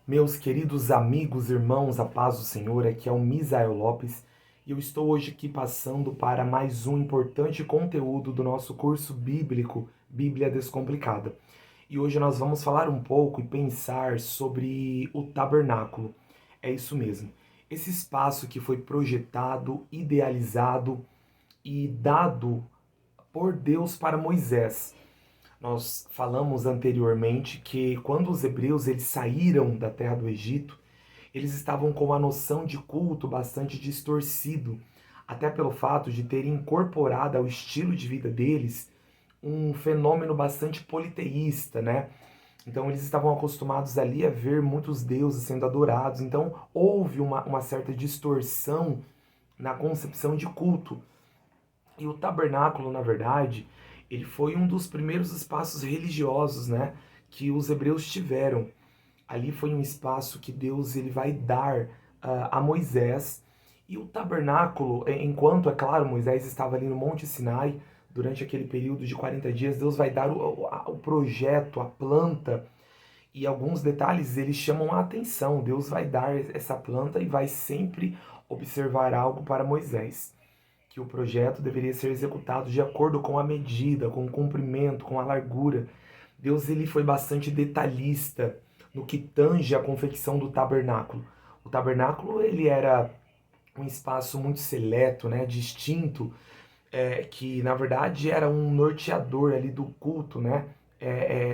Meus queridos amigos, irmãos, a paz do Senhor, aqui é o Misael Lopes e eu estou hoje aqui passando para mais um importante conteúdo do nosso curso bíblico Bíblia Descomplicada. E hoje nós vamos falar um pouco e pensar sobre o tabernáculo. É isso mesmo. Esse espaço que foi projetado, idealizado e dado por Deus para Moisés. Nós falamos anteriormente que quando os hebreus eles saíram da terra do Egito, eles estavam com uma noção de culto bastante distorcido, até pelo fato de terem incorporado ao estilo de vida deles um fenômeno bastante politeísta, né? Então eles estavam acostumados ali a ver muitos deuses sendo adorados, então houve uma certa distorção na concepção de culto. E o tabernáculo, na verdade, ele foi um dos primeiros espaços religiosos, né, que os hebreus tiveram. Ali foi um espaço que Deus ele vai dar a Moisés. E o tabernáculo, enquanto, é claro, Moisés estava ali no Monte Sinai, durante aquele período de 40 dias, Deus vai dar o projeto, a planta, e alguns detalhes eles chamam a atenção. Deus vai dar essa planta e vai sempre observar algo para Moisés, que o projeto deveria ser executado de acordo com a medida, com o comprimento, com a largura. Deus ele foi bastante detalhista no que tange a confecção do tabernáculo. O tabernáculo ele era um espaço muito seleto, né, distinto, que na verdade era um norteador ali do culto, né,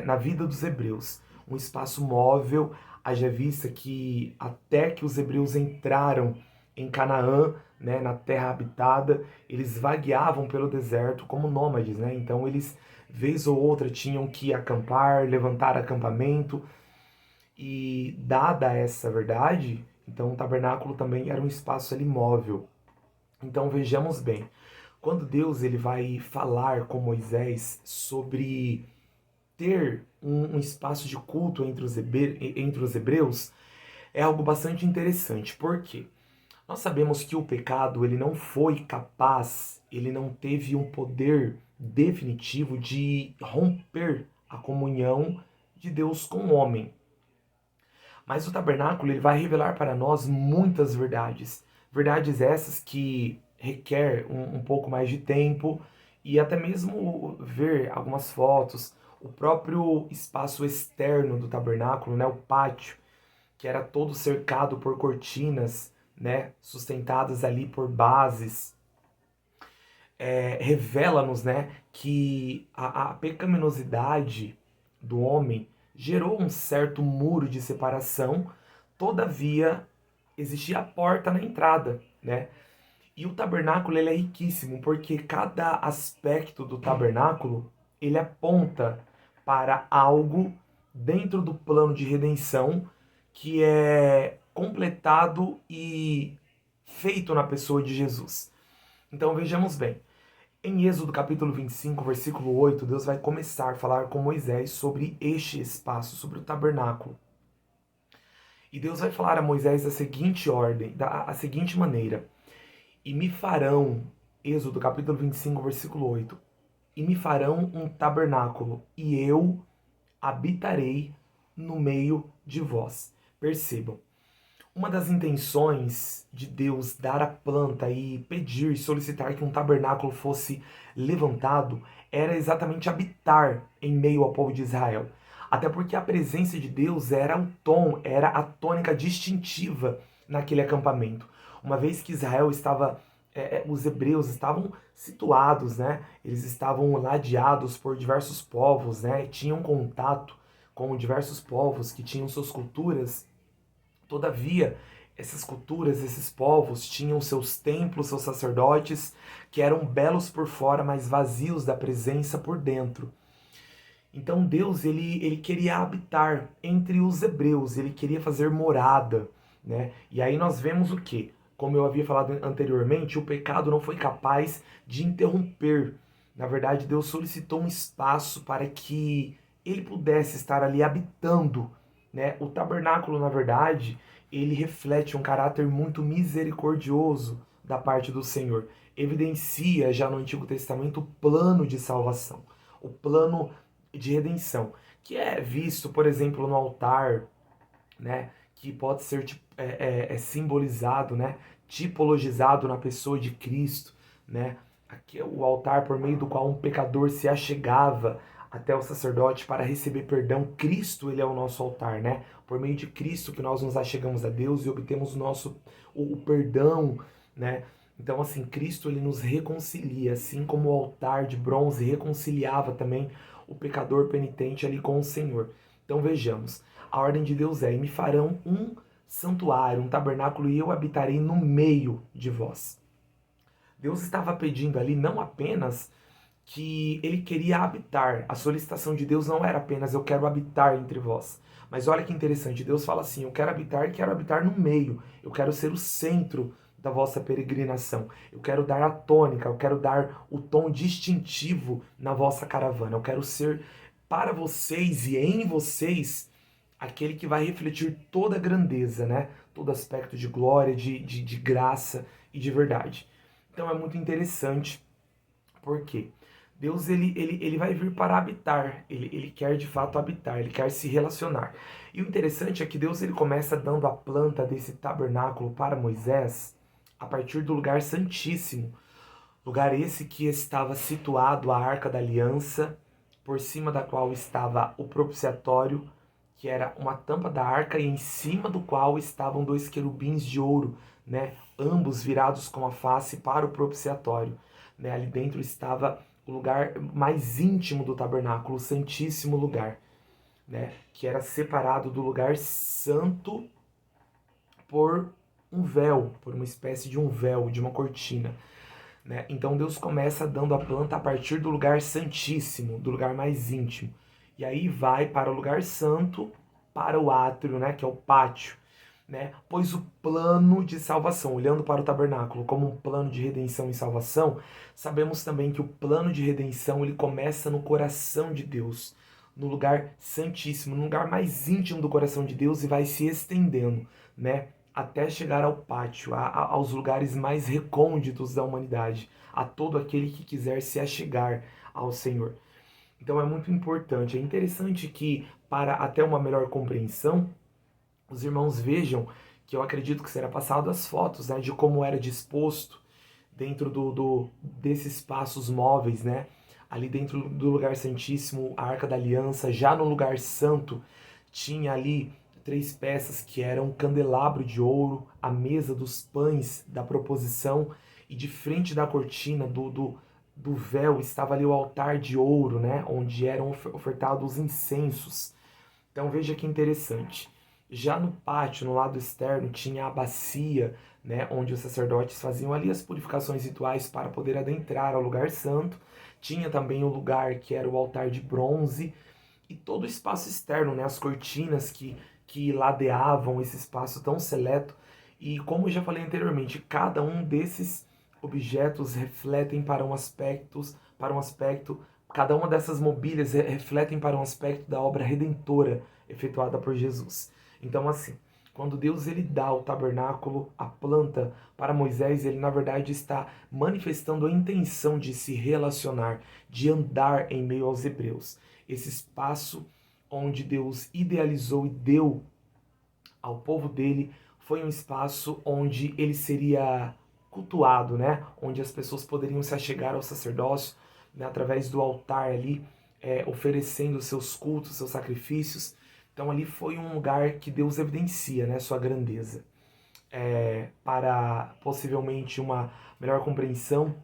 na vida dos hebreus. Um espaço móvel, haja vista que até que os hebreus entraram em Canaã, né, na terra habitada, eles vagueavam pelo deserto como nômades, né? Então eles, vez ou outra, tinham que acampar, levantar acampamento, e dada essa verdade, então o tabernáculo também era um espaço ali móvel. Então vejamos bem, quando Deus ele vai falar com Moisés sobre ter um espaço de culto entre os hebreus, é algo bastante interessante. Por quê? Nós sabemos que o pecado ele não foi capaz, ele não teve um poder definitivo de romper a comunhão de Deus com o homem. Mas o tabernáculo ele vai revelar para nós muitas verdades. Verdades essas que requer um pouco mais de tempo e até mesmo ver algumas fotos, o próprio espaço externo do tabernáculo, né, o pátio, que era todo cercado por cortinas, né, sustentadas ali por bases, revela-nos, né, que a pecaminosidade do homem gerou um certo muro de separação, todavia existia a porta na entrada, né? E o tabernáculo ele é riquíssimo porque cada aspecto do tabernáculo ele aponta para algo dentro do plano de redenção que é completado e feito na pessoa de Jesus. Então vejamos bem. Em Êxodo capítulo 25, versículo 8, Deus vai começar a falar com Moisés sobre este espaço, sobre o tabernáculo. E Deus vai falar a Moisés da seguinte ordem, da seguinte maneira: E me farão, Êxodo capítulo 25, versículo 8, e me farão um tabernáculo, e eu habitarei no meio de vós. Percebam, uma das intenções de Deus dar a planta e pedir e solicitar que um tabernáculo fosse levantado era exatamente habitar em meio ao povo de Israel. Até porque a presença de Deus era o tom, era a tônica distintiva naquele acampamento. Uma vez que Israel estava, os hebreus estavam situados, né? Eles estavam ladeados por diversos povos, né? Tinham contato com diversos povos que tinham suas culturas. Todavia, essas culturas, esses povos tinham seus templos, seus sacerdotes, que eram belos por fora, mas vazios da presença por dentro. Então Deus ele queria habitar entre os hebreus, ele queria fazer morada, né? E aí nós vemos o que? Como eu havia falado anteriormente, o pecado não foi capaz de interromper. Na verdade, Deus solicitou um espaço para que ele pudesse estar ali habitando, né? O tabernáculo, na verdade, ele reflete um caráter muito misericordioso da parte do Senhor. Evidencia já no Antigo Testamento o plano de salvação, o plano de redenção, que é visto, por exemplo, no altar né, que pode ser simbolizado, né, tipologizado na pessoa de Cristo, né, aqui é o altar por meio do qual um pecador se achegava até o sacerdote para receber perdão. Cristo, ele é o nosso altar, né? Por meio de Cristo que nós nos achegamos a Deus e obtemos o perdão, né? Então, assim, Cristo, ele nos reconcilia, assim como o altar de bronze reconciliava também o pecador penitente ali com o Senhor. Então, vejamos, a ordem de Deus é: e me farão um santuário, um tabernáculo, e eu habitarei no meio de vós. Deus estava pedindo ali não apenas que ele queria habitar. A solicitação de Deus não era apenas eu quero habitar entre vós. Mas olha que interessante, Deus fala assim: eu quero habitar no meio, eu quero ser o centro da vossa peregrinação. Eu quero dar a tônica, eu quero dar o tom distintivo na vossa caravana. Eu quero ser para vocês e em vocês aquele que vai refletir toda a grandeza, né? Todo aspecto de glória, de graça e de verdade. Então é muito interessante, porque Deus ele vai vir para habitar, ele quer de fato habitar, ele quer se relacionar. E o interessante é que Deus ele começa dando a planta desse tabernáculo para Moisés a partir do lugar santíssimo, lugar esse que estava situado a Arca da Aliança, por cima da qual estava o propiciatório, que era uma tampa da arca e em cima do qual estavam dois querubins de ouro, né, ambos virados com a face para o propiciatório. Né, ali dentro estava o lugar mais íntimo do tabernáculo, o santíssimo lugar, né, que era separado do lugar santo por um véu, por uma espécie de um véu, de uma cortina. Né? Então Deus começa dando a planta a partir do lugar santíssimo, do lugar mais íntimo. E aí vai para o lugar santo, para o átrio, né, que é o pátio. Né? Pois o plano de salvação, olhando para o tabernáculo como um plano de redenção e salvação, sabemos também que o plano de redenção ele começa no coração de Deus, no lugar santíssimo, no lugar mais íntimo do coração de Deus e vai se estendendo, né, até chegar ao pátio, aos lugares mais recônditos da humanidade, a todo aquele que quiser se achegar ao Senhor. Então é muito importante, é interessante que, para até uma melhor compreensão, os irmãos vejam que eu acredito que será passado as fotos, né, de como era disposto dentro desses espaços móveis, né, ali dentro do lugar santíssimo, a Arca da Aliança, já no lugar santo, tinha ali três peças que eram um candelabro de ouro, a mesa dos pães da proposição, e de frente da cortina do véu estava ali o altar de ouro, né, onde eram ofertados os incensos. Então veja que interessante. Já no pátio, no lado externo, tinha a bacia, né, onde os sacerdotes faziam ali as purificações rituais para poder adentrar ao lugar santo. Tinha também o lugar que era o altar de bronze e todo o espaço externo, né, as cortinas que ladeavam esse espaço tão seleto. E como eu já falei anteriormente, cada um desses objetos refletem para um aspecto, cada uma dessas mobílias refletem para um aspecto da obra redentora efetuada por Jesus. Então, assim, quando Deus ele dá o tabernáculo, a planta para Moisés, ele na verdade está manifestando a intenção de se relacionar, de andar em meio aos hebreus. Esse espaço onde Deus idealizou e deu ao povo dele foi um espaço onde ele seria cultuado, né? Onde as pessoas poderiam se achegar ao sacerdócio, né? Através do altar ali, oferecendo seus cultos, seus sacrifícios. Então ali foi um lugar que Deus evidencia, né? Sua grandeza. Para possivelmente uma melhor compreensão,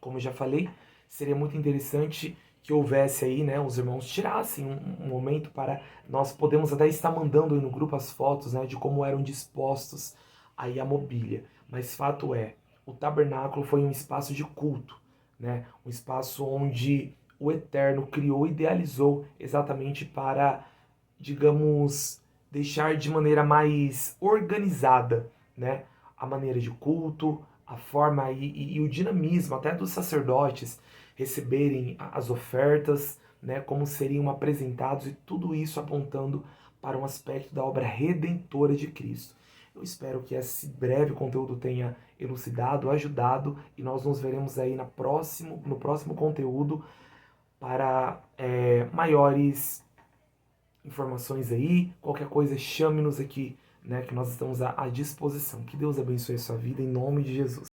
como eu já falei, seria muito interessante que houvesse aí, né, os irmãos tirassem um momento para nós podemos até estar mandando aí no grupo as fotos, né, de como eram dispostos aí a mobília. Mas fato é, o tabernáculo foi um espaço de culto, né, um espaço onde o Eterno criou e idealizou exatamente para, digamos, deixar de maneira mais organizada, né, a maneira de culto, a forma e o dinamismo até dos sacerdotes receberem as ofertas, né, como seriam apresentados e tudo isso apontando para um aspecto da obra redentora de Cristo. Eu espero que esse breve conteúdo tenha elucidado, ajudado e nós nos veremos aí no próximo conteúdo para maiores informações aí, qualquer coisa chame-nos aqui, né, que nós estamos à disposição. Que Deus abençoe a sua vida em nome de Jesus.